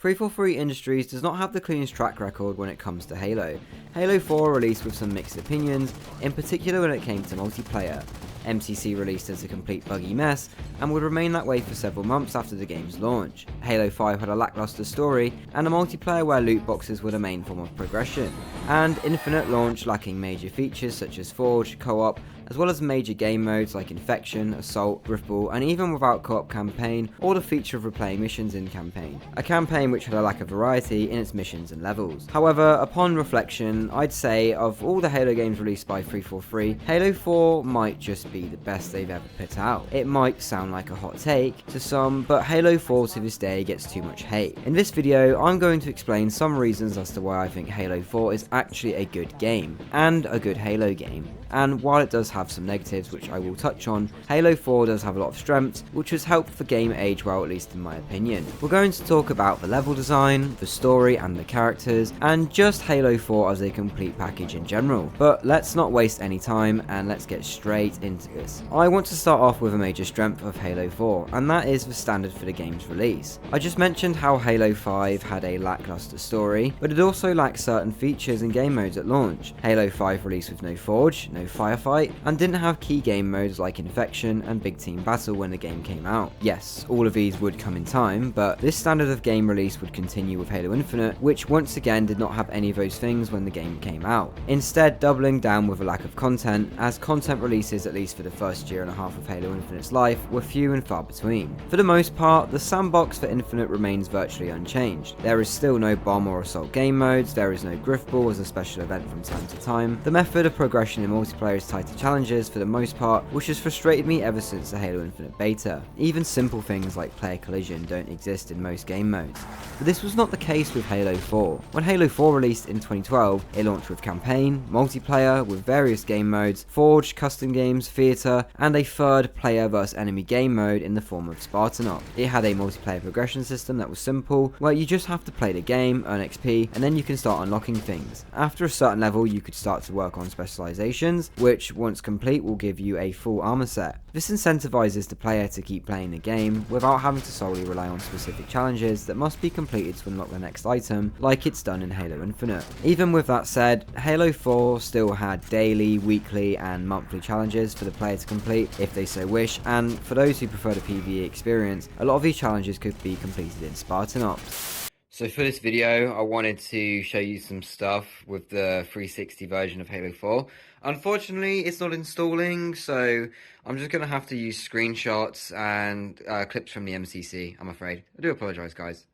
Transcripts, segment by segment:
343 Industries does not have the cleanest track record when it comes to Halo. Halo 4 released with some mixed opinions, in particular when it came to multiplayer. MCC released as a complete buggy mess, and would remain that way for several months after the game's launch. Halo 5 had a lackluster story, and a multiplayer where loot boxes were the main form of progression. And Infinite launched lacking major features such as Forge, co-op, as well as major game modes like Infection, Assault, Griffball, and even without co-op campaign, or the feature of replaying missions in campaign. A campaign which had a lack of variety in its missions and levels. However, upon reflection, I'd say of all the Halo games released by 343, Halo 4 might just be the best they've ever put out. It might sound like a hot take to some, but Halo 4 to this day gets too much hate. In this video, I'm going to explain some reasons as to why I think Halo 4 is actually a good game, and a good Halo game. And while it does have some negatives which I will touch on, Halo 4 does have a lot of strengths which has helped the game age well, at least in my opinion. We're going to talk about the level design, the story and the characters, and just Halo 4 as a complete package in general. But let's not waste any time and let's get straight into this. I want to start off with a major strength of Halo 4, and that is the standard for the game's release. I just mentioned how Halo 5 had a lackluster story, but it also lacked certain features and game modes at launch. Halo 5 released with no Forge, no Firefight, and didn't have key game modes like Infection and Big Team Battle when the game came out. Yes, all of these would come in time, but this standard of game release would continue with Halo Infinite, which once again did not have any of those things when the game came out. Instead, doubling down with a lack of content, as content releases, at least for the first year and a half of Halo Infinite's life, were few and far between. For the most part, the sandbox for Infinite remains virtually unchanged. There is still no bomb or assault game modes, there is no Griffball as a special event from time to time. The method of progression in multiplayer is tied to challenges for the most part, which has frustrated me ever since the Halo Infinite beta. Even simple things like player collision don't exist in most game modes. But this was not the case with Halo 4. When Halo 4 released in 2012, it launched with campaign, multiplayer with various game modes, Forge, custom games, theatre, and a third player vs enemy game mode in the form of Spartanop. It had a multiplayer progression system that was simple, where you just have to play the game, earn XP, and then you can start unlocking things. After a certain level, you could start to work on specializations, which once complete will give you a full armor set. This incentivizes the player to keep playing the game without having to solely rely on specific challenges that must be completed to unlock the next item, like it's done in Halo Infinite. Even with that said, Halo 4 still had daily, weekly and monthly challenges for the player to complete if they so wish, and for those who prefer the PvE experience, a lot of these challenges could be completed in Spartanop. So for this video, I wanted to show you some stuff with the 360 version of Halo 4. Unfortunately, it's not installing, so I'm just going to have to use screenshots and clips from the MCC, I'm afraid. I do apologise, guys.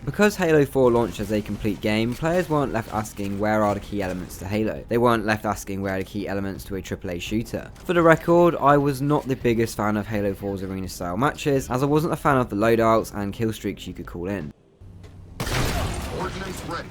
Because Halo 4 launched as a complete game, players weren't left asking where are the key elements to Halo. They weren't left asking where are the key elements to a AAA shooter. For the record, I was not the biggest fan of Halo 4's arena style matches, as I wasn't a fan of the loadouts and kill streaks you could call in. Ordnance ready.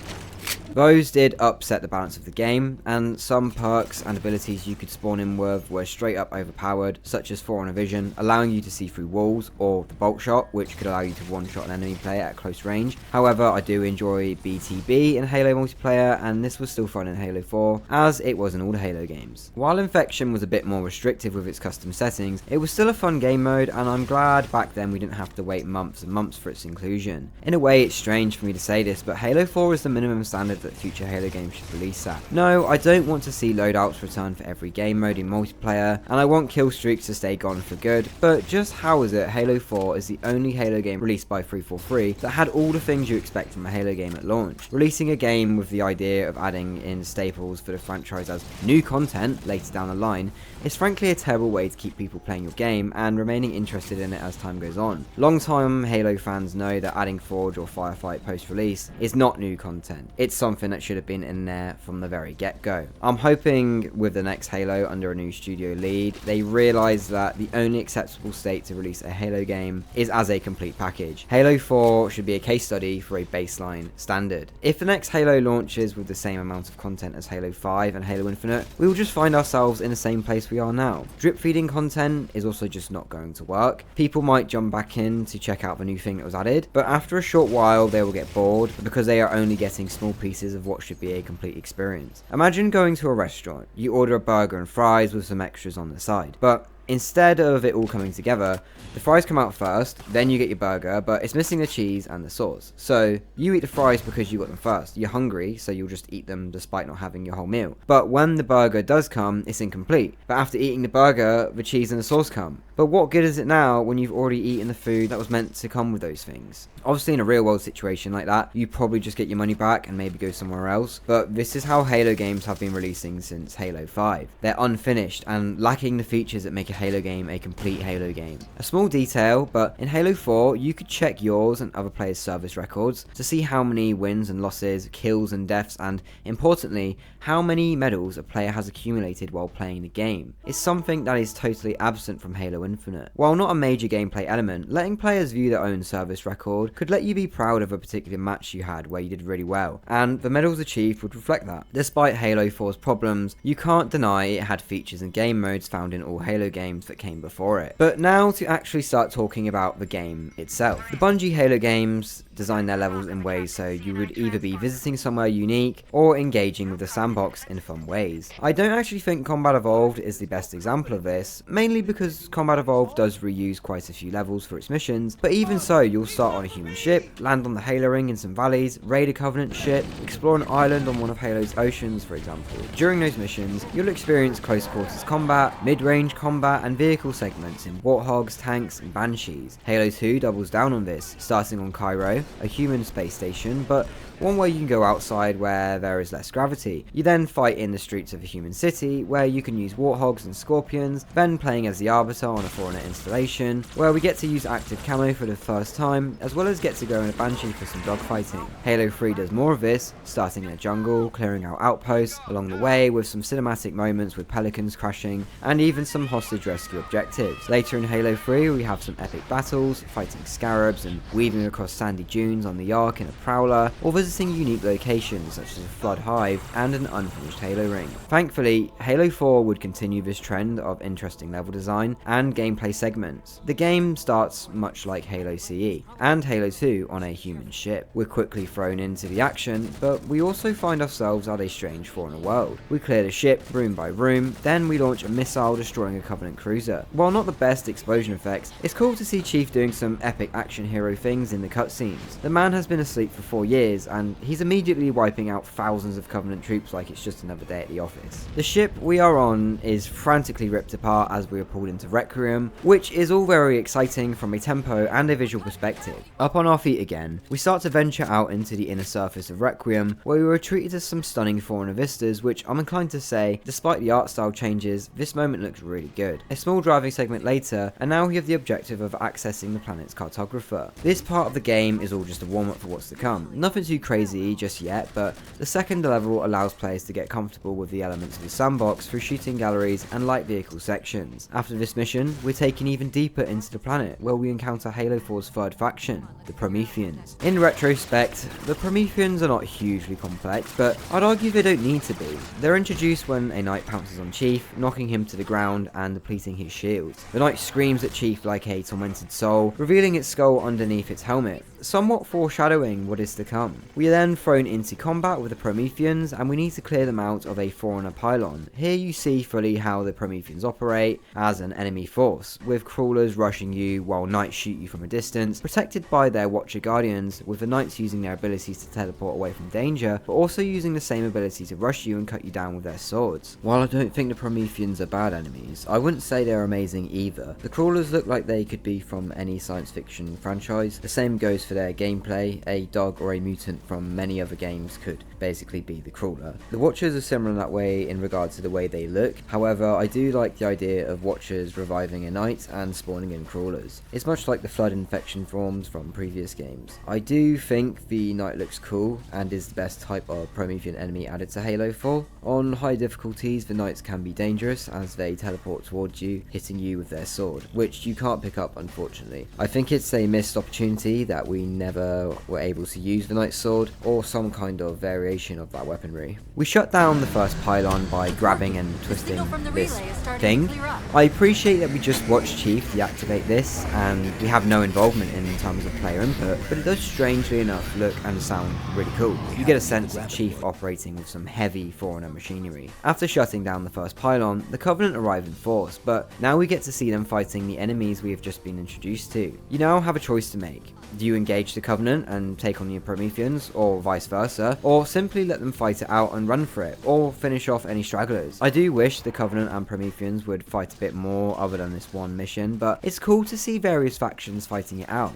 Those did upset the balance of the game, and some perks and abilities you could spawn in with were straight up overpowered, such as Forerunner Vision, allowing you to see through walls, or the Bolt Shot, which could allow you to one-shot an enemy player at close range. However, I do enjoy BTB in Halo multiplayer, and this was still fun in Halo 4, as it was in all the Halo games. While Infection was a bit more restrictive with its custom settings, it was still a fun game mode, and I'm glad back then we didn't have to wait months and months for its inclusion. In a way, it's strange for me to say this, but Halo 4 is the minimum standard that future Halo games should release at. No, I don't want to see loadouts return for every game mode in multiplayer, and I want kill streaks to stay gone for good, but just how is it Halo 4 is the only Halo game released by 343 that had all the things you expect from a Halo game at launch? Releasing a game with the idea of adding in staples for the franchise as new content later down the line is frankly a terrible way to keep people playing your game and remaining interested in it as time goes on. Long-time Halo fans know that adding Forge or Firefight post-release is not new content. It's something that should have been in there from the very get-go. I'm hoping with the next Halo under a new studio lead, they realise that the only acceptable state to release a Halo game is as a complete package. Halo 4 should be a case study for a baseline standard. If the next Halo launches with the same amount of content as Halo 5 and Halo Infinite, we will just find ourselves in the same place we are now. Drip feeding content is also just not going to work. People might jump back in to check out the new thing that was added, but after a short while they will get bored because they are only getting small pieces of what should be a complete experience. Imagine going to a restaurant, you order a burger and fries with some extras on the side, but instead of it all coming together, the fries come out first, then you get your burger, but it's missing the cheese and the sauce. So you eat the fries because you got them first. You're hungry, so you'll just eat them despite not having your whole meal. But when the burger does come, it's incomplete. But after eating the burger, the cheese and the sauce come. But what good is it now when you've already eaten the food that was meant to come with those things? Obviously in a real world situation like that, you probably just get your money back and maybe go somewhere else. But this is how Halo games have been releasing since Halo 5. They're unfinished and lacking the features that make a Halo game a complete Halo game. A small detail, but in Halo 4, you could check yours and other players' service records to see how many wins and losses, kills and deaths, and importantly, how many medals a player has accumulated while playing the game. It's something that is totally absent from Halo Infinite. While not a major gameplay element, letting players view their own service record could let you be proud of a particular match you had where you did really well, and the medals achieved would reflect that. Despite Halo 4's problems, you can't deny it had features and game modes found in all Halo games that came before it. But now to actually start talking about the game itself. The Bungie Halo games design their levels in ways so you would either be visiting somewhere unique or engaging with the sandbox in fun ways. I don't actually think Combat Evolved is the best example of this, mainly because Combat Evolved does reuse quite a few levels for its missions, but even so, you'll start on a human ship, land on the Halo ring in some valleys, raid a Covenant ship, explore an island on one of Halo's oceans, for example. During those missions, you'll experience close quarters combat, mid-range combat, and vehicle segments in Warthogs, tanks, and Banshees. Halo 2 doubles down on this, starting on Cairo, a human space station, but one where you can go outside where there is less gravity. You then fight in the streets of a human city, where you can use Warthogs and Scorpions, then playing as the Arbiter on a Forerunner installation, where we get to use active camo for the first time, as well as get to go in a Banshee for some dogfighting. Halo 3 does more of this, starting in a jungle, clearing out outposts along the way with some cinematic moments with pelicans crashing, and even some hostage rescue objectives. Later in Halo 3 we have some epic battles, fighting scarabs and weaving across sandy dunes on the Ark in a Prowler, or visiting unique locations such as a Flood Hive and an unfinished Halo ring. Thankfully, Halo 4 would continue this trend of interesting level design and gameplay segments. The game starts much like Halo CE and Halo 2 on a human ship. We're quickly thrown into the action, but we also find ourselves at a strange Forerunner world. We clear the ship room by room, then we launch a missile destroying a Covenant cruiser. While not the best explosion effects, it's cool to see Chief doing some epic action hero things in the cutscenes. The man has been asleep for 4 years and he's immediately wiping out thousands of Covenant troops like it's just another day at the office. The ship we are on is frantically ripped apart as we are pulled into Requiem, which is all very exciting from a tempo and a visual perspective. Up on our feet again, we start to venture out into the inner surface of Requiem, where we were treated to some stunning Forerunner vistas, which I'm inclined to say, despite the art style changes, this moment looks really good. A small driving segment later, and now we have the objective of accessing the planet's cartographer. This part of the game is all just a warm-up for what's to come. Nothing too crazy just yet, but the second level allows players to get comfortable with the elements of the sandbox through shooting galleries and light vehicle sections. After this mission, we're taken even deeper into the planet, where we encounter Halo 4's third faction, the Prometheans. In retrospect, the Prometheans are not hugely complex, but I'd argue they don't need to be. They're introduced when a knight pounces on Chief, knocking him to the ground and depleting his shields. The knight screams at Chief like a tormented soul, revealing its skull underneath its helmet, somewhat foreshadowing what is to come. We are then thrown into combat with the Prometheans, and we need to clear them out of a Forerunner pylon. Here you see fully how the Prometheans operate as an enemy force, with crawlers rushing you while knights shoot you from a distance, protected by their Watcher Guardians, with the knights using their abilities to teleport away from danger, but also using the same ability to rush you and cut you down with their swords. While I don't think the Prometheans are bad enemies, I wouldn't say they're amazing either. The crawlers look like they could be from any science fiction franchise. The same goes for their gameplay. A dog or a mutant from many other games could basically be the crawler. The Watchers are similar in that way in regards to the way they look. However, I do like the idea of Watchers reviving a knight and spawning in crawlers. It's much like the Flood infection forms from previous games. I do think the knight looks cool and is the best type of Promethean enemy added to Halo 4. On high difficulties, the knights can be dangerous as they teleport towards you, hitting you with their sword, which you can't pick up unfortunately. I think it's a missed opportunity that we we never were able to use the Knight's Sword, or some kind of variation of that weaponry. We shut down the first pylon by grabbing and twisting this thing. I appreciate that we just watched Chief deactivate this, and we have no involvement in terms of player input, but it does strangely enough look and sound really cool. You get a sense of Chief operating with some heavy Foreigner machinery. After shutting down the first pylon, the Covenant arrive in force, but now we get to see them fighting the enemies we have just been introduced to. You now have a choice to make. Do you engage the Covenant and take on the Prometheans, or vice versa, or simply let them fight it out and run for it, or finish off any stragglers? I do wish the Covenant and Prometheans would fight a bit more other than this one mission, but it's cool to see various factions fighting it out.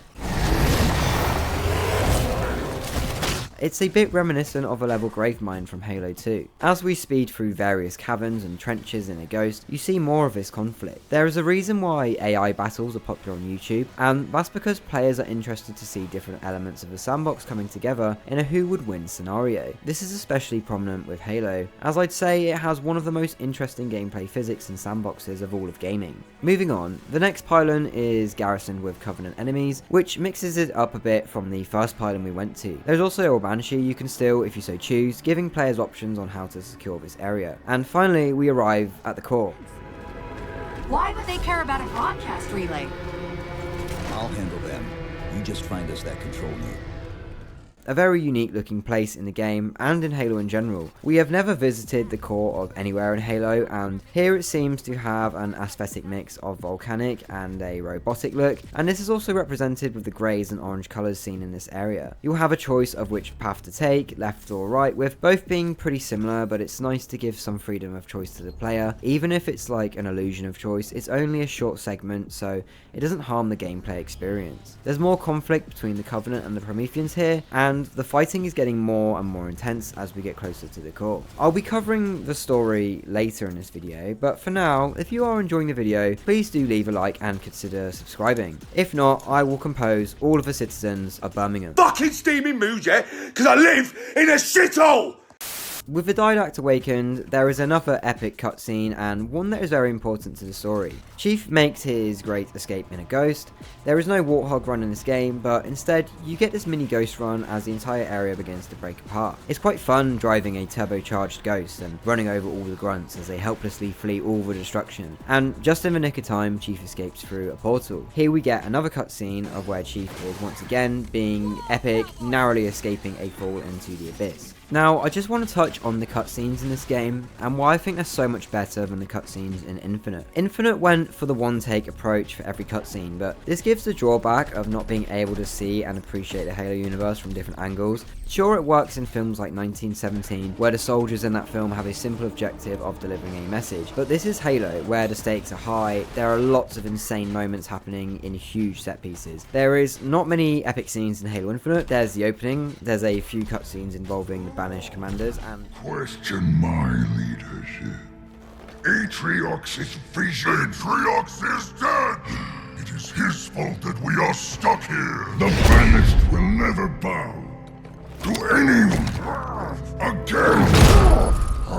It's a bit reminiscent of a level Gravemind from Halo 2. As we speed through various caverns and trenches in a Ghost, you see more of this conflict. There is a reason why AI battles are popular on YouTube, and that's because players are interested to see different elements of the sandbox coming together in a who would win scenario. This is especially prominent with Halo, as I'd say it has one of the most interesting gameplay physics and sandboxes of all of gaming. Moving on, the next pylon is garrisoned with Covenant enemies, which mixes it up a bit from the first pylon we went to. There's also a Banshee you can steal if you so choose, giving players options on how to secure this area. And finally, we arrive at the core. Why would they care about a broadcast relay? I'll handle them. You just find us that control node. A very unique looking place in the game and in Halo in general. We have never visited the core of anywhere in Halo, and here it seems to have an aesthetic mix of volcanic and a robotic look, and this is also represented with the greys and orange colours seen in this area. You'll have a choice of which path to take, left or right, with both being pretty similar, but it's nice to give some freedom of choice to the player. Even if it's like an illusion of choice, it's only a short segment, so it doesn't harm the gameplay experience. There's more conflict between the Covenant and the Prometheans here, and the fighting is getting more and more intense as we get closer to the core. I'll be covering the story later in this video, but for now, if you are enjoying the video, please do leave a like and consider subscribing. If not, I will compose all of the citizens of Birmingham. Fucking steaming mood, yeah? Because I live in a shithole! With the Didact awakened, there is another epic cutscene, and one that is very important to the story. Chief makes his great escape in a Ghost. There is no Warthog run in this game, but instead you get this mini Ghost run as the entire area begins to break apart. It's quite fun driving a turbocharged Ghost and running over all the grunts as they helplessly flee all the destruction. And just in the nick of time, Chief escapes through a portal. Here we get another cutscene of where Chief is once again being epic, narrowly escaping a fall into the abyss. Now, I just want to touch on the cutscenes in this game, and why I think they're so much better than the cutscenes in Infinite. Infinite went for the one-take approach for every cutscene, but this gives the drawback of not being able to see and appreciate the Halo universe from different angles. Sure, it works in films like 1917, where the soldiers in that film have a simple objective of delivering a message, but this is Halo, where the stakes are high. There are lots of insane moments happening in huge set pieces. There is not many epic scenes in Halo Infinite. There's the opening, there's a few cutscenes involving the banished commanders, and question my leadership. Atriox's vision. Atriox is dead! It is his fault that we are stuck here. The banished will never bow to anyone again.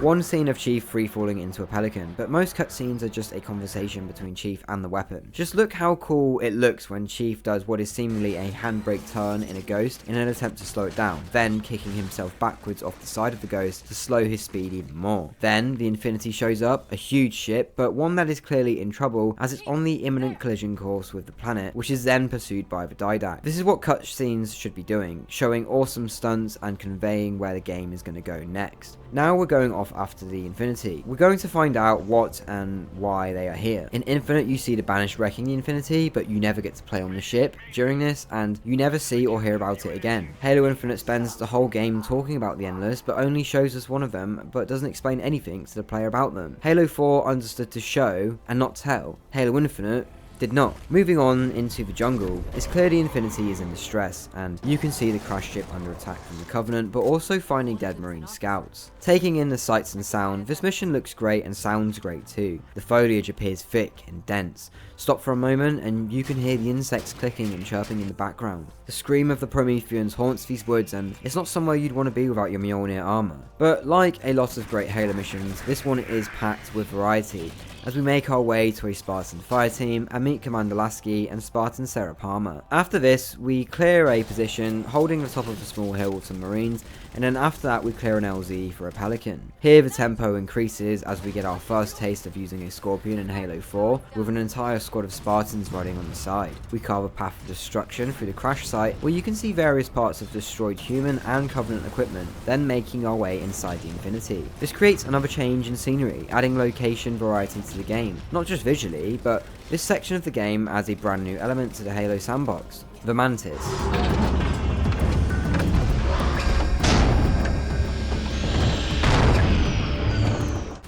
one scene of Chief free falling into a pelican, but most cutscenes are just a conversation between Chief and the weapon. Just look how cool it looks when Chief does what is seemingly a handbrake turn in a Ghost in an attempt to slow it down, then kicking himself backwards off the side of the Ghost to slow his speed even more. Then the Infinity shows up, a huge ship, but one that is clearly in trouble as it's on the imminent collision course with the planet, which is then pursued by the Didact. This is what cutscenes should be doing, showing awesome stunts and conveying where the game is going to go next. Now we're going off after the Infinity. We're going to find out what and why they are here. In Infinite, you see the Banished wrecking the Infinity, but you never get to play on the ship during this, and you never see or hear about it again. Halo Infinite spends the whole game talking about the Endless, but only shows us one of them, but doesn't explain anything to the player about them. Halo 4 understood to show and not tell. Halo Infinite did not. Moving on into the jungle, it's clear the Infinity is in distress, and you can see the crash ship under attack from the Covenant, but also finding dead Marine scouts. Taking in the sights and sound, this mission looks great and sounds great too. The foliage appears thick and dense. Stop for a moment and you can hear the insects clicking and chirping in the background. The scream of the Prometheans haunts these woods, and it's not somewhere you'd want to be without your Mjolnir armor. But like a lot of great Halo missions, this one is packed with variety. as we make our way to a Spartan fire team and meet Commander Lasky and Spartan Sarah Palmer. After this, we clear a position holding the top of a small hill with some Marines, and then after that we clear an LZ for a Pelican. Here the tempo increases as we get our first taste of using a Scorpion in Halo 4 with an entire squad of Spartans riding on the side. We carve a path of destruction through the crash site where you can see various parts of destroyed human and Covenant equipment, then making our way inside the Infinity. This creates another change in scenery, adding location variety to the game, not just visually, but this section of the game adds a brand new element to the Halo sandbox, the Mantis.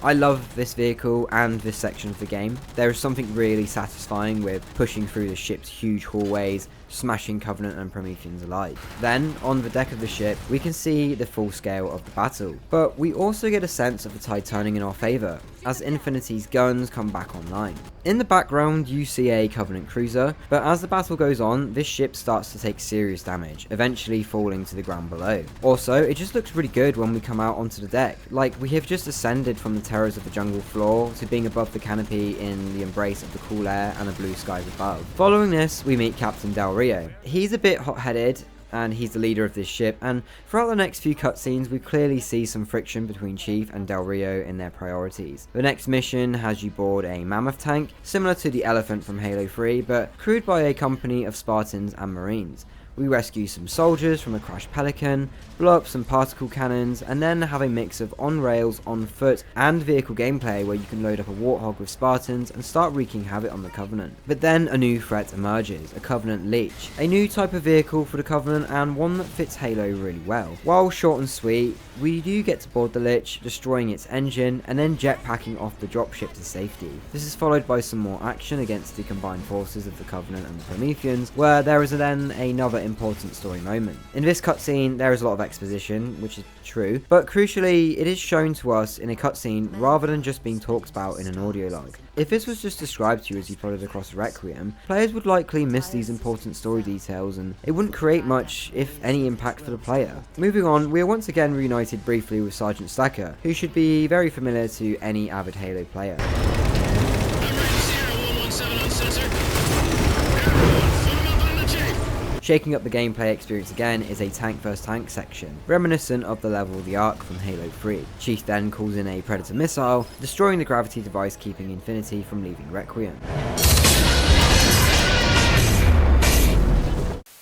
I love this vehicle and this section of the game. There is something really satisfying with pushing through the ship's huge hallways, smashing Covenant and Prometheans alike. Then, on the deck of the ship, we can see the full scale of the battle, but we also get a sense of the tide turning in our favour, as Infinity's guns come back online. In the background, you see a Covenant cruiser, but as the battle goes on, this ship starts to take serious damage, eventually falling to the ground below. Also, it just looks really good when we come out onto the deck, like we have just ascended from the terrors of the jungle floor to being above the canopy in the embrace of the cool air and the blue skies above. Following this, we meet Captain Del Rio. He's a bit hot-headed, and he's the leader of this ship, and throughout the next few cutscenes we clearly see some friction between Chief and Del Rio in their priorities. The next mission has you board a mammoth tank, similar to the Elephant from Halo 3, but crewed by a company of Spartans and Marines. We rescue some soldiers from a crashed Pelican, blow up some particle cannons, and then have a mix of on-rails, on-foot, and vehicle gameplay where you can load up a Warthog with Spartans and start wreaking havoc on the Covenant. But then a new threat emerges, a Covenant Leech, a new type of vehicle for the Covenant and one that fits Halo really well. While short and sweet, we do get to board the Lich, destroying its engine, and then jetpacking off the dropship to safety. This is followed by some more action against the combined forces of the Covenant and the Prometheans, where there is then another important story moment. In this cutscene, there is a lot of exposition, which is true, but crucially, it is shown to us in a cutscene rather than just being talked about in an audio log. If this was just described to you as you plodded across Requiem, players would likely miss these important story details and it wouldn't create much, if any, impact for the player. Moving on, we are once again reunited briefly with Sergeant Stacker, who should be very familiar to any avid Halo player. Shaking up the gameplay experience again is a tank vs tank section, reminiscent of the level of the Ark from Halo 3. Chief then calls in a Predator missile, destroying the gravity device keeping Infinity from leaving Requiem.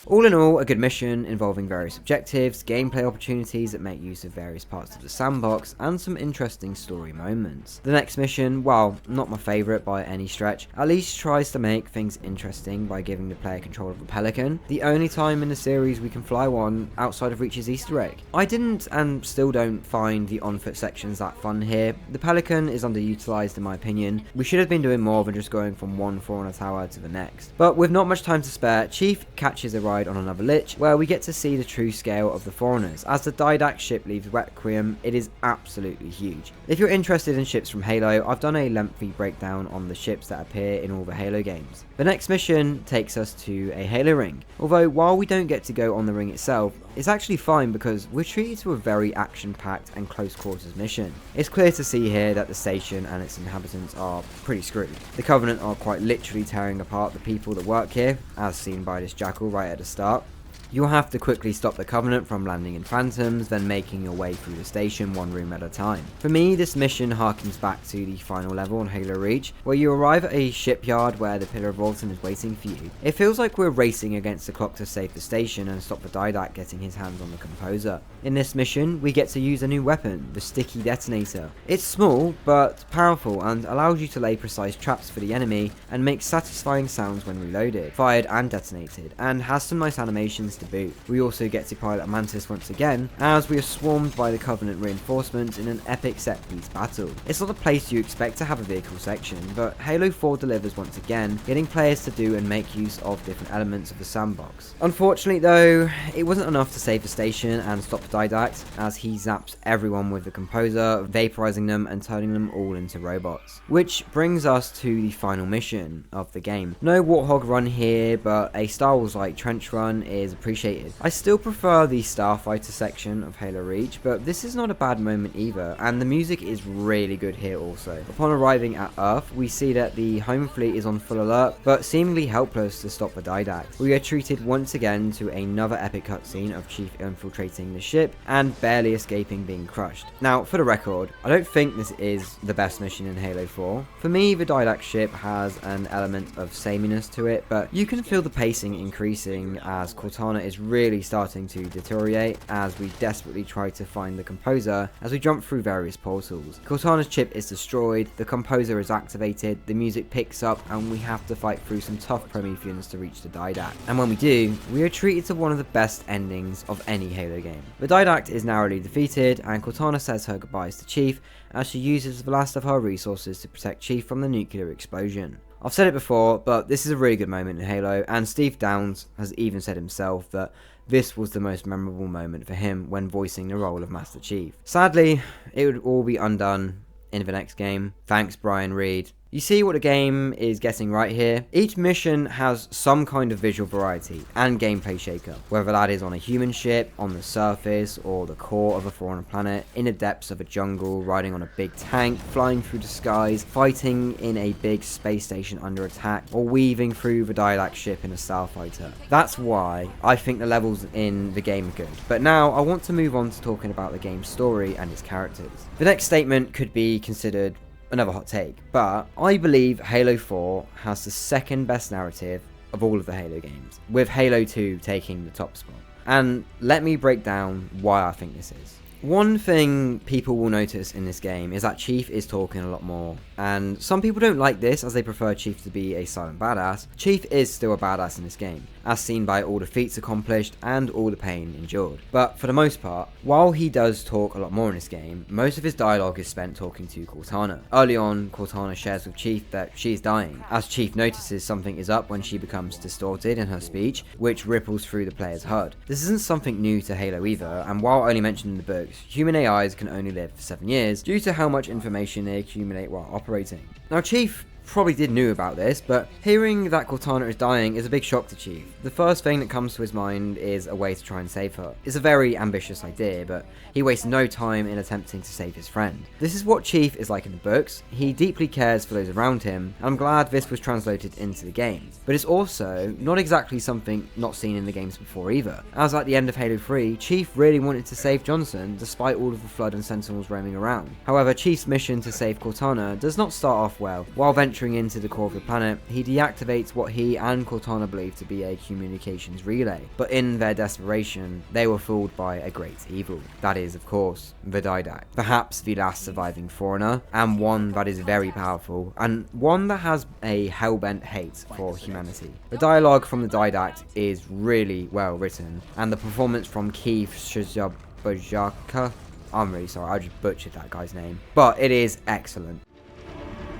All in all, a good mission involving various objectives, gameplay opportunities that make use of various parts of the sandbox, and some interesting story moments. The next mission, while not my favourite by any stretch, at least tries to make things interesting by giving the player control of a Pelican, the only time in the series we can fly one outside of Reach's Easter egg. I didn't and still don't find the on-foot sections that fun here. The Pelican is underutilised in my opinion. We should have been doing more than just going from one floor on a tower to the next. But with not much time to spare, Chief catches a ride on another Lich, where we get to see the true scale of the Foreigners. As the Didact ship leaves Requiem, it is absolutely huge. If you're interested in ships from Halo, I've done a lengthy breakdown on the ships that appear in all the Halo games. The next mission takes us to a Halo ring, although while we don't get to go on the ring itself, it's actually fine because we're treated to a very action-packed and close quarters mission. It's clear to see here that the station and its inhabitants are pretty screwed. The Covenant are quite literally tearing apart the people that work here, as seen by this jackal right at the start. You'll have to quickly stop the Covenant from landing in Phantoms, then making your way through the station one room at a time. For me, this mission harkens back to the final level on Halo Reach, where you arrive at a shipyard where the Pillar of Autumn is waiting for you. It feels like we're racing against the clock to save the station and stop the Didact getting his hands on the Composer. In this mission, we get to use a new weapon, the Sticky Detonator. It's small, but powerful and allows you to lay precise traps for the enemy and makes satisfying sounds when reloaded, fired and detonated, and has some nice animations to boot. We also get to pilot a Mantis once again, as we are swarmed by the Covenant reinforcements in an epic set-piece battle. It's not a place you expect to have a vehicle section, but Halo 4 delivers once again, getting players to do and make use of different elements of the sandbox. Unfortunately though, it wasn't enough to save the station and stop the Didact, as he zaps everyone with the Composer, vaporizing them and turning them all into robots. Which brings us to the final mission of the game. No Warthog run here, but a Star Wars-like trench run is appreciated appreciated. I still prefer the Starfighter section of Halo Reach, but this is not a bad moment either, and the music is really good here also. Upon arriving at Earth, we see that the home fleet is on full alert, but seemingly helpless to stop the Didact. We are treated once again to another epic cutscene of Chief infiltrating the ship and barely escaping being crushed. Now, for the record, I don't think this is the best mission in Halo 4. For me, the Didact ship has an element of sameness to it, but you can feel the pacing increasing as Cortana is really starting to deteriorate as we desperately try to find the Composer as we jump through various portals. Cortana's chip is destroyed, the Composer is activated, the music picks up, and we have to fight through some tough Prometheans to reach the Didact. And when we do, we are treated to one of the best endings of any Halo game. The Didact is narrowly defeated, and Cortana says her goodbyes to Chief as she uses the last of her resources to protect Chief from the nuclear explosion. I've said it before, but this is a really good moment in Halo, and Steve Downes has even said himself that this was the most memorable moment for him when voicing the role of Master Chief. Sadly, it would all be undone in the next game. Thanks, Brian Reed. You see what the game is getting right here? Each mission has some kind of visual variety and gameplay shake-up, whether that is on a human ship, on the surface, or the core of a foreign planet, in the depths of a jungle, riding on a big tank, flying through the skies, fighting in a big space station under attack, or weaving through the Didact ship in a starfighter. That's why I think the levels in the game are good. But now I want to move on to talking about the game's story and its characters. The next statement could be considered another hot take, but I believe Halo 4 has the second best narrative of all of the Halo games, with Halo 2 taking the top spot. And let me break down why I think this is. One thing people will notice in this game is that Chief is talking a lot more, and some people don't like this as they prefer Chief to be a silent badass. Chief is still a badass in this game, as seen by all the feats accomplished and all the pain endured. But for the most part, while he does talk a lot more in this game, most of his dialogue is spent talking to Cortana. Early on, Cortana shares with Chief that she is dying, as Chief notices something is up when she becomes distorted in her speech, which ripples through the player's HUD. This isn't something new to Halo either, and while only mentioned in the books, human AIs can only live for 7 years due to how much information they accumulate while operating. Now, Chief probably did know about this, but hearing that Cortana is dying is a big shock to Chief. The first thing that comes to his mind is a way to try and save her. It's a very ambitious idea, but he wastes no time in attempting to save his friend. This is what Chief is like in the books. He deeply cares for those around him, and I'm glad this was translated into the game. But it's also not exactly something not seen in the games before either, as at the end of Halo 3, Chief really wanted to save Johnson despite all of the Flood and Sentinels roaming around. However, Chief's mission to save Cortana does not start off well. While venturing into the core of the planet, he deactivates what he and Cortana believe to be a communications relay. But in their desperation, they were fooled by a great evil. That is, of course, the Didact. Perhaps the last surviving foreigner, and one that is very powerful, and one that has a hell-bent hate for humanity. The dialogue from the Didact is really well written, and the performance from Keith Shazabajaka, I'm really sorry, I just butchered that guy's name, but it is excellent.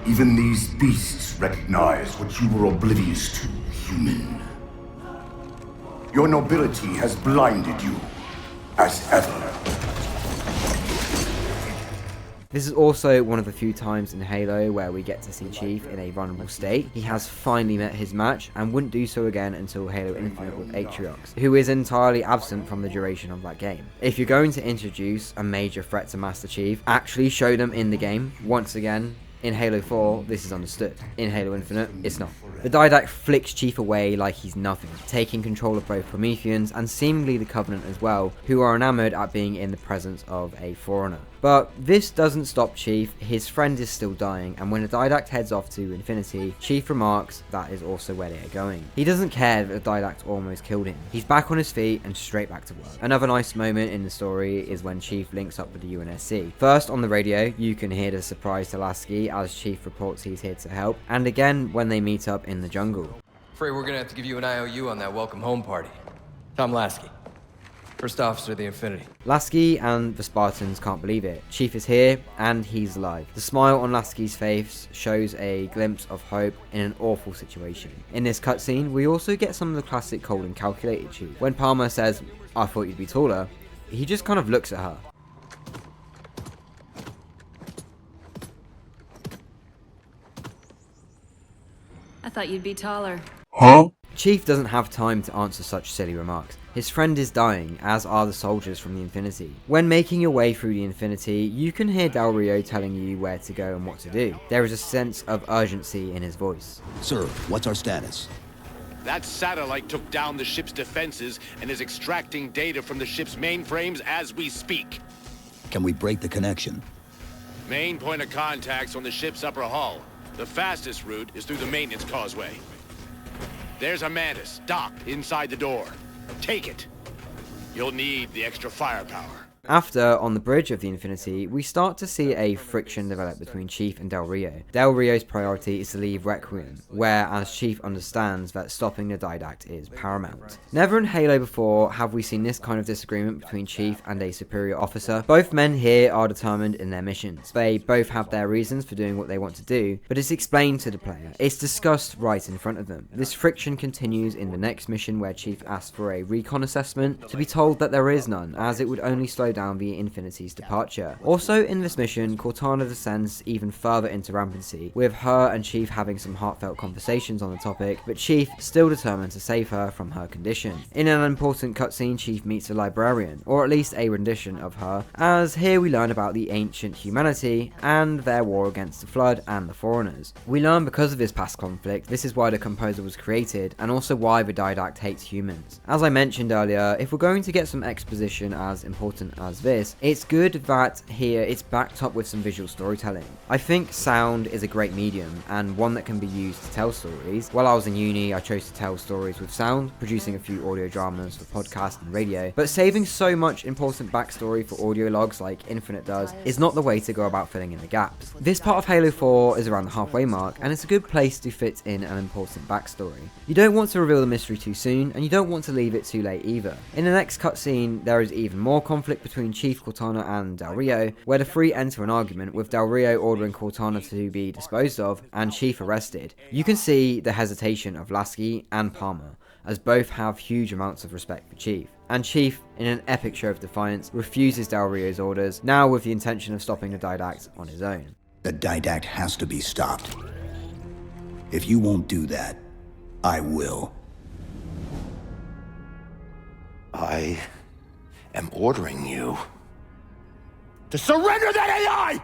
Even these beasts recognize what you were oblivious to, human. Your nobility has blinded you, as ever. This is also one of the few times in Halo where we get to see Chief in a vulnerable state. He has finally met his match and wouldn't do so again until Halo Infinite with Atriox, who is entirely absent from the duration of that game. If you're going to introduce a major threat to Master Chief, actually show them in the game. Once again, in Halo 4, this is understood. In Halo Infinite, it's not. The Didact flicks Chief away like he's nothing, taking control of both Prometheans and seemingly the Covenant as well, who are enamored at being in the presence of a foreigner. But this doesn't stop Chief. His friend is still dying, and when the Didact heads off to Infinity, Chief remarks that is also where they are going. He doesn't care that the Didact almost killed him. He's back on his feet and straight back to work. Another nice moment in the story is when Chief links up with the UNSC. First, on the radio, you can hear the surprise to Lasky as Chief reports he's here to help, and again when they meet up in the jungle. Afraid we're gonna have to give you an IOU on that welcome home party. Tom Lasky, First Officer of the Infinity. Lasky and the Spartans can't believe it. Chief is here, and he's alive. The smile on Lasky's face shows a glimpse of hope in an awful situation. In this cutscene, we also get some of the classic cold and calculated Chief. When Palmer says, "I thought you'd be taller," he just kind of looks at her. I thought you'd be taller. Huh? Chief doesn't have time to answer such silly remarks. His friend is dying, as are the soldiers from the Infinity. When making your way through the Infinity, you can hear Del Rio telling you where to go and what to do. There is a sense of urgency in his voice. Sir, what's our status? That satellite took down the ship's defenses and is extracting data from the ship's mainframes as we speak. Can we break the connection? Main point of contact's on the ship's upper hull. The fastest route is through the maintenance causeway. There's a Mantis docked inside the door. Take it. You'll need the extra firepower. After, on the bridge of the Infinity, we start to see a friction develop between Chief and Del Rio. Del Rio's priority is to leave Requiem, whereas Chief understands that stopping the Didact is paramount. Never in Halo before have we seen this kind of disagreement between Chief and a superior officer. Both men here are determined in their missions. They both have their reasons for doing what they want to do, but it's explained to the player. It's discussed right in front of them. This friction continues in the next mission, where Chief asks for a recon assessment, to be told that there is none, as it would only slow down the Infinity's departure. Also in this mission, Cortana descends even further into rampancy, with her and Chief having some heartfelt conversations on the topic, but Chief still determined to save her from her condition. In an important cutscene, Chief meets a librarian, or at least a rendition of her, as here we learn about the ancient humanity and their war against the Flood and the Foreigners. We learn because of this past conflict, this is why the composer was created, and also why the Didact hates humans. As I mentioned earlier, if we're going to get some exposition as important as this, it's good that here it's backed up with some visual storytelling. I think sound is a great medium, and one that can be used to tell stories. While I was in uni, I chose to tell stories with sound, producing a few audio dramas for podcast and radio, but saving so much important backstory for audio logs like Infinite does is not the way to go about filling in the gaps. This part of Halo 4 is around the halfway mark, and it's a good place to fit in an important backstory. You don't want to reveal the mystery too soon, and you don't want to leave it too late either. In the next cutscene, there is even more conflict between Chief, Cortana and Del Rio, where the three enter an argument, with Del Rio ordering Cortana to be disposed of and Chief arrested. You can see the hesitation of Lasky and Palmer, as both have huge amounts of respect for Chief. And Chief, in an epic show of defiance, refuses Del Rio's orders, now with the intention of stopping the Didact on his own. The Didact has to be stopped. If you won't do that, I will. I am ordering you to surrender that AI!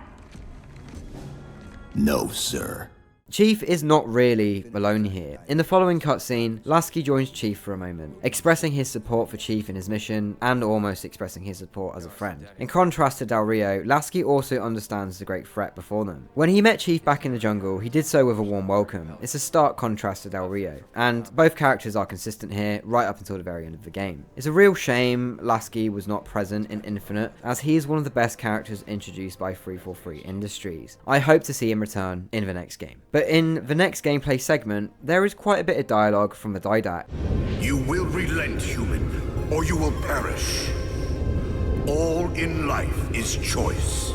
No, sir. Chief is not really alone here. In the following cutscene, Lasky joins Chief for a moment, expressing his support for Chief in his mission, and almost expressing his support as a friend. In contrast to Del Rio, Lasky also understands the great threat before them. When he met Chief back in the jungle, he did so with a warm welcome. It's a stark contrast to Del Rio, and both characters are consistent here, right up until the very end of the game. It's a real shame Lasky was not present in Infinite, as he is one of the best characters introduced by 343 Industries. I hope to see him return in the next game. But in the next gameplay segment, there is quite a bit of dialogue from the Didact. You will relent, human, or you will perish. All in life is choice.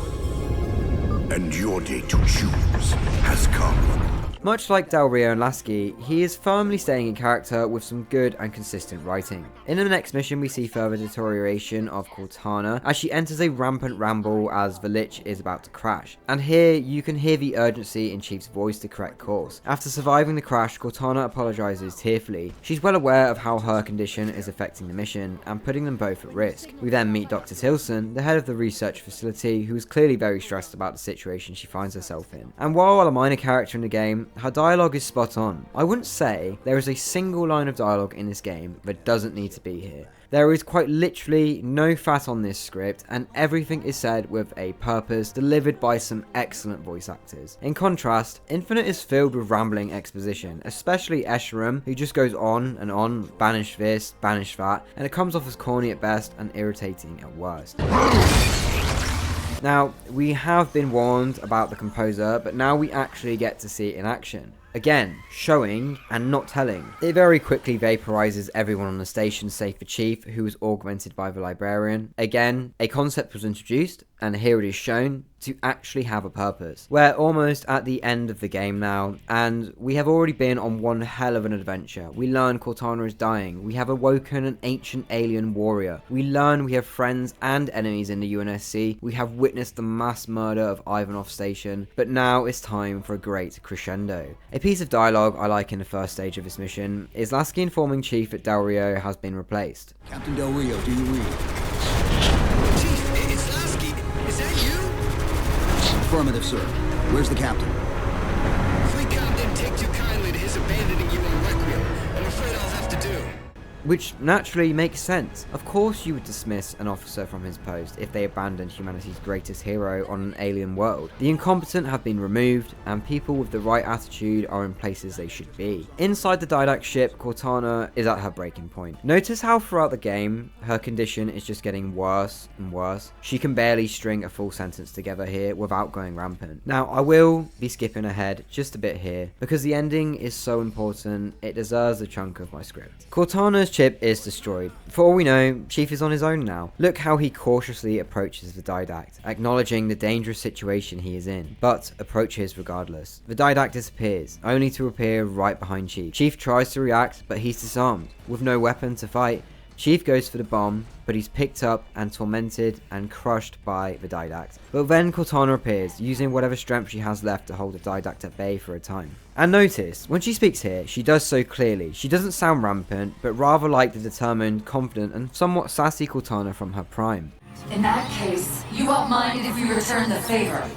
And your day to choose has come. Much like Del Rio and Lasky, he is firmly staying in character with some good and consistent writing. In the next mission, we see further deterioration of Cortana as she enters a rampant ramble as the Lich is about to crash. And here, you can hear the urgency in Chief's voice to correct course. After surviving the crash, Cortana apologizes tearfully. She's well aware of how her condition is affecting the mission and putting them both at risk. We then meet Dr. Tilson, the head of the research facility, who is clearly very stressed about the situation she finds herself in. And while a minor character in the game, her dialogue is spot on. I wouldn't say there is a single line of dialogue in this game that doesn't need to be here. There is quite literally no fat on this script, and everything is said with a purpose, delivered by some excellent voice actors. In contrast, Infinite is filled with rambling exposition, especially Escharum, who just goes on and on, banish this, banish that, and it comes off as corny at best and irritating at worst. Now, we have been warned about the composer, but now we actually get to see it in action. Again, showing and not telling. It very quickly vaporizes everyone on the station save for Chief, who is augmented by the librarian. Again, a concept was introduced, and here it is shown to actually have a purpose. We're almost at the end of the game now, and we have already been on one hell of an adventure. We learn Cortana is dying, we have awoken an ancient alien warrior, we learn we have friends and enemies in the UNSC, we have witnessed the mass murder of Ivanov Station, but now it's time for a great crescendo. A A piece of dialogue I like in the first stage of this mission is Lasky informing Chief that Del Rio has been replaced. Captain Del Rio, do you read? Chief, it's Lasky. Is that you? Affirmative, sir. Where's the captain? Fleet Com didn't take too kindly to his abandoning you on Requiem. I'm afraid I'll have to do. Which naturally makes sense. Of course you would dismiss an officer from his post if they abandoned humanity's greatest hero on an alien world. The incompetent have been removed, and people with the right attitude are in places they should be. Inside the Didact ship, Cortana is at her breaking point. Notice how throughout the game, her condition is just getting worse and worse. She can barely string a full sentence together here without going rampant. Now, I will be skipping ahead just a bit here, because the ending is so important, it deserves a chunk of my script. Cortana's ship is destroyed. For all we know, Chief is on his own now. Look how he cautiously approaches the Didact, acknowledging the dangerous situation he is in, but approaches regardless. The Didact disappears, only to appear right behind Chief. Chief tries to react, but he's disarmed. With no weapon to fight, Chief goes for the bomb, but he's picked up and tormented and crushed by the Didact. But then Cortana appears, using whatever strength she has left to hold the Didact at bay for a time. And notice, when she speaks here, she does so clearly. She doesn't sound rampant, but rather like the determined, confident, and somewhat sassy Cortana from her prime. In that case, you won't mind it if we return the favor.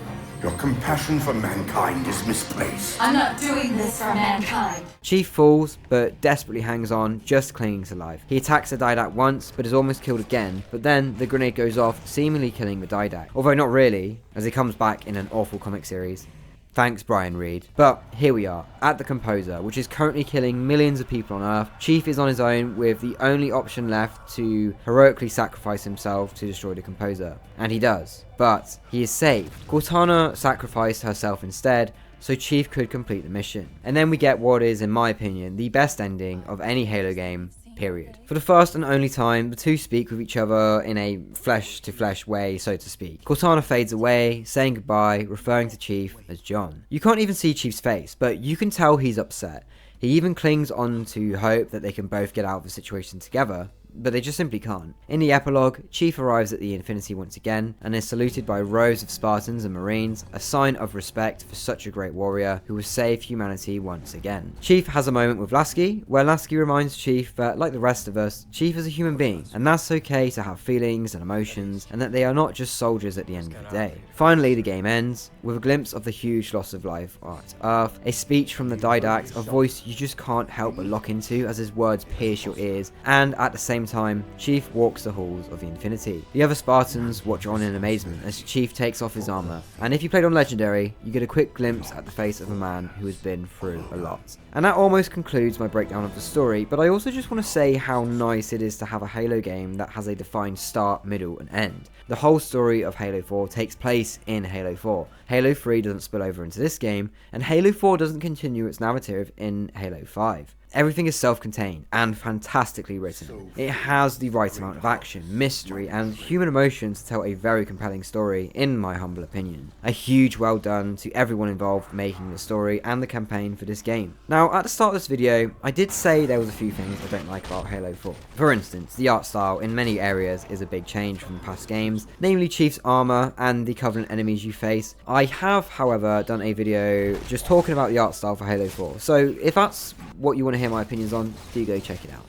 Your compassion for mankind is misplaced. I'm not doing this for mankind. Chief falls, but desperately hangs on, just clinging to life. He attacks the Didact once, but is almost killed again, but then the grenade goes off, seemingly killing the Didact. Although not really, as he comes back in an awful comic series. Thanks, Brian Reed. But here we are, at the Composer, which is currently killing millions of people on Earth. Chief is on his own, with the only option left to heroically sacrifice himself to destroy the Composer. And he does. But he is saved. Cortana sacrificed herself instead, so Chief could complete the mission. And then we get what is, in my opinion, the best ending of any Halo game, period. For the first and only time, the two speak with each other in a flesh-to-flesh way, so to speak. Cortana fades away, saying goodbye, referring to Chief as John. You can't even see Chief's face, but you can tell he's upset. He even clings on to hope that they can both get out of the situation together, but they just simply can't. In the epilogue, Chief arrives at the Infinity once again, and is saluted by rows of Spartans and Marines, a sign of respect for such a great warrior who has saved humanity once again. Chief has a moment with Lasky, where Lasky reminds Chief that, like the rest of us, Chief is a human being, and that's okay to have feelings and emotions, and that they are not just soldiers at the end of the day. Finally, the game ends, with a glimpse of the huge loss of life at Earth, a speech from the Didact, a voice you just can't help but lock into as his words pierce your ears, and at the same time, Chief walks the halls of the Infinity. The other Spartans watch on in amazement as Chief takes off his armor, and if you played on Legendary, you get a quick glimpse at the face of a man who has been through a lot. And that almost concludes my breakdown of the story, but I also just want to say how nice it is to have a Halo game that has a defined start, middle, and end. The whole story of Halo 4 takes place in Halo 4. Halo 3 doesn't spill over into this game, and Halo 4 doesn't continue its narrative in Halo 5. Everything is self-contained and fantastically written. It has the right amount of action, mystery, and human emotion to tell a very compelling story, in my humble opinion. A huge well done to everyone involved making the story and the campaign for this game. Now, at the start of this video, I did say there was a few things I don't like about Halo 4. For instance, the art style in many areas is a big change from past games, namely Chief's armor and the Covenant enemies you face. I have, however, done a video just talking about the art style for Halo 4, so if that's what you want to hear my opinions on, do go check it out.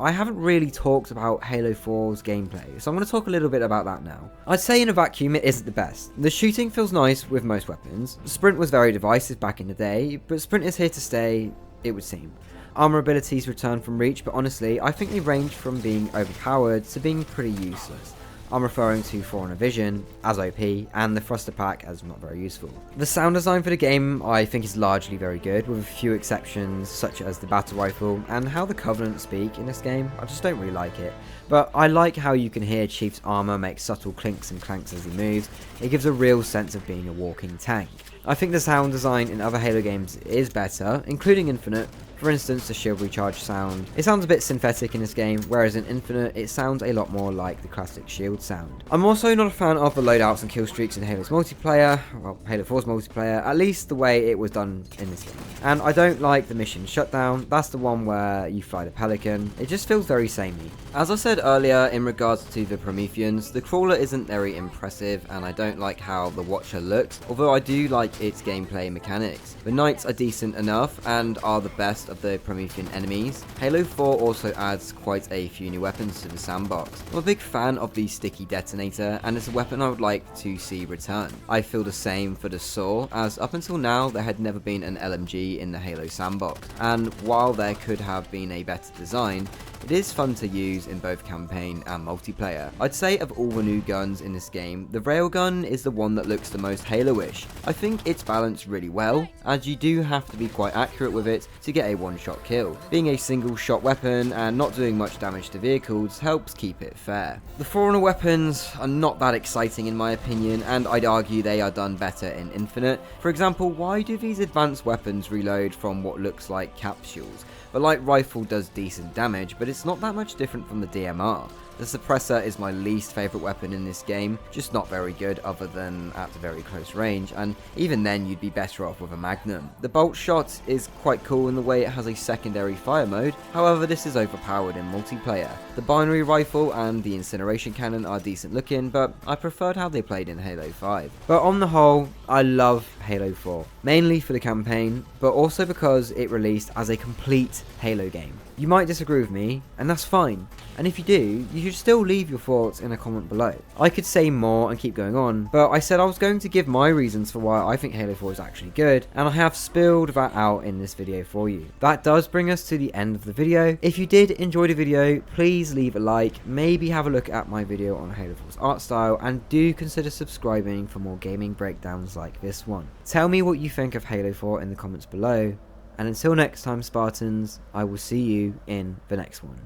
I haven't really talked about Halo 4's gameplay, so I'm going to talk a little bit about that now. I'd say in a vacuum it isn't the best. The shooting feels nice with most weapons. Sprint was very divisive back in the day, but Sprint is here to stay, it would seem. Armor abilities return from Reach, but honestly, I think they range from being overpowered to being pretty useless. I'm referring to Forerunner Vision as OP, and the Thruster Pack as not very useful. The sound design for the game I think is largely very good, with a few exceptions such as the battle rifle and how the Covenant speak in this game. I just don't really like it. But I like how you can hear Chief's armor make subtle clinks and clanks as he moves. It gives a real sense of being a walking tank. I think the sound design in other Halo games is better, including Infinite. For instance, the shield recharge sound. It sounds a bit synthetic in this game, whereas in Infinite, it sounds a lot more like the classic shield sound. I'm also not a fan of the loadouts and kill streaks in Halo's multiplayer, well, Halo 4's multiplayer, at least the way it was done in this game. And I don't like the mission shutdown. That's the one where you fly the Pelican. It just feels very samey. As I said earlier, in regards to the Prometheans, the crawler isn't very impressive, and I don't like how the Watcher looks, although I do like its gameplay mechanics. The knights are decent enough and are the best of the Promethean enemies. Halo 4 also adds quite a few new weapons to the sandbox. I'm a big fan of the sticky detonator, and it's a weapon I would like to see return. I feel the same for the saw, as up until now there had never been an LMG in the Halo sandbox, and while there could have been a better design, it is fun to use in both campaign and multiplayer. I'd say of all the new guns in this game, the railgun is the one that looks the most Halo-ish. I think it's balanced really well, as you do have to be quite accurate with it to get a one-shot kill. Being a single-shot weapon and not doing much damage to vehicles helps keep it fair. The Forerunner weapons are not that exciting in my opinion, and I'd argue they are done better in Infinite. For example, why do these advanced weapons reload from what looks like capsules? The light rifle does decent damage, but it's not that much different from the DMR. The suppressor is my least favourite weapon in this game, just not very good other than at very close range, and even then you'd be better off with a Magnum. The bolt shot is quite cool in the way it has a secondary fire mode, however this is overpowered in multiplayer. The binary rifle and the incineration cannon are decent looking, but I preferred how they played in Halo 5. But on the whole, I love Halo 4, mainly for the campaign, but also because it released as a complete Halo game. You might disagree with me, and that's fine, and if you do, you should still leave your thoughts in a comment below. I could say more and keep going on, but I said I was going to give my reasons for why I think Halo 4 is actually good, and I have spilled that out in this video for you. That does bring us to the end of the video. If you did enjoy the video, please leave a like, maybe have a look at my video on Halo 4's art style, and do consider subscribing for more gaming breakdowns like this one. Tell me what you think of Halo 4 in the comments below, and until next time, Spartans, I will see you in the next one.